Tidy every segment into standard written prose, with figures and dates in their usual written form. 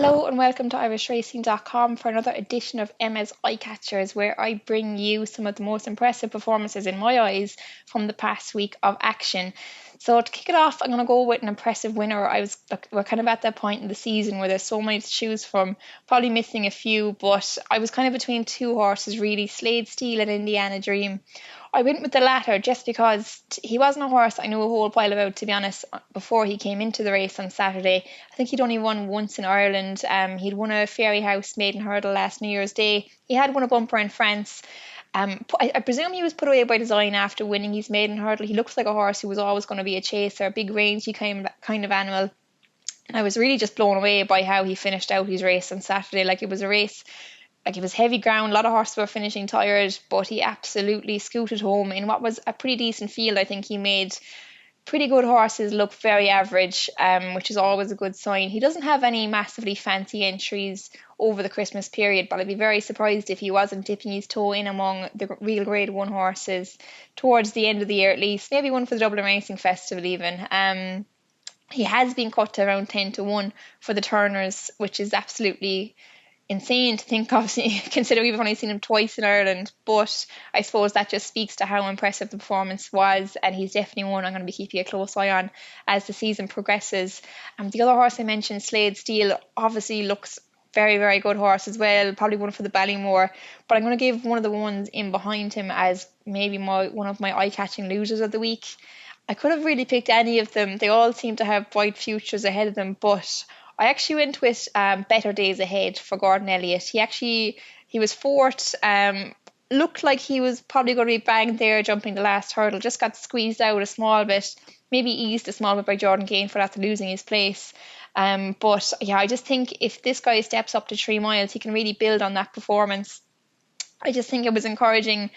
Hello and welcome to IrishRacing.com for another edition of Emma's Eyecatchers, where I bring you some of the most impressive performances in my eyes from the past week of action. So to kick it off, I'm going to go with an impressive winner. We're kind of at that point in the season where there's so many to choose from, probably missing a few, but I was kind of between two horses really, Slade Steel and Indiana Dream. I went with the latter just because he wasn't a horse I knew a whole pile about, to be honest, before he came into the race on Saturday. I think he'd only won once in Ireland. He'd won a Fairy House maiden hurdle last New Year's Day. He had won a bumper in France. I presume he was put away by design after winning his maiden hurdle. He looks like a horse who was always going to be a chaser, a big rangy kind of animal. And I was really just blown away by how he finished out his race on Saturday. It was a race, it was heavy ground. A lot of horses were finishing tired, but he absolutely scooted home in what was a pretty decent field. I think he made pretty good horses look very average, which is always a good sign. He doesn't have any massively fancy entries over the Christmas period, but I'd be very surprised if he wasn't dipping his toe in among the real Grade 1 horses towards the end of the year at least. Maybe one for the Dublin Racing Festival even. He has been cut to around 10-1 for the Turners, which is absolutely insane to think of, consider we've only seen him twice in Ireland. But I suppose that just speaks to how impressive the performance was, and he's definitely one I'm going to be keeping a close eye on as the season progresses. The other horse I mentioned, Slade Steel, obviously looks very, very good horse as well, probably one for the Ballymore, but I'm going to give one of the ones in behind him as maybe one of my eye-catching losers of the week. I could have really picked any of them. They all seem to have bright futures ahead of them, but I actually went with Better Days Ahead for Gordon Elliott. He was fourth, looked like he was probably going to be banged there jumping the last hurdle, just got squeezed out a small bit, maybe eased a small bit by Jordan Gainford after losing his place. But yeah, I just think if this guy steps up to 3 miles, he can really build on that performance. I just think it was encouraging.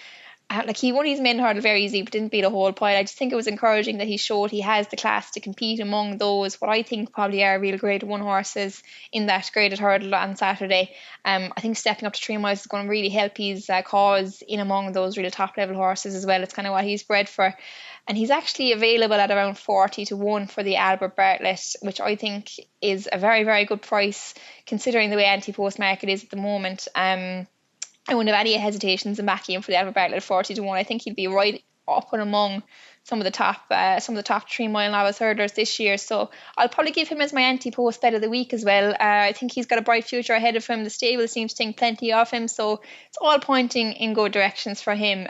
He won his maiden hurdle very easy, but didn't beat a whole pile. I just think it was encouraging that he showed he has the class to compete among those, what I think probably are real Grade 1 horses in that graded hurdle on Saturday. I think stepping up to 3 miles is going to really help his cause in among those really top level horses as well. It's kind of what he's bred for. And he's actually available at around 40-1 for the Albert Bartlett, which I think is a very, very good price considering the way anti-post market is at the moment. I wouldn't have any hesitations in backing him for the Albert Bartlett 40-1. I think he'd be right up and among some of the top 3 mile novice hurdlers this year. So I'll probably give him as my anti-post bet of the week as well. I think he's got a bright future ahead of him. The stable seems to think plenty of him, so it's all pointing in good directions for him.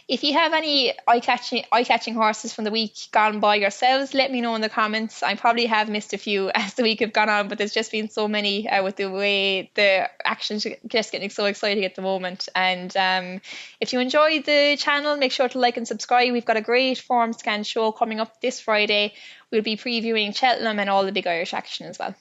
If you have any eye-catching horses from the week gone by yourselves, let me know in the comments. I probably have missed a few as the week have gone on, but there's just been so many with the way the action's just getting so exciting at the moment. And if you enjoyed the channel, make sure to like and subscribe. We've got a great form scan show coming up this Friday. We'll be previewing Cheltenham and all the big Irish action as well.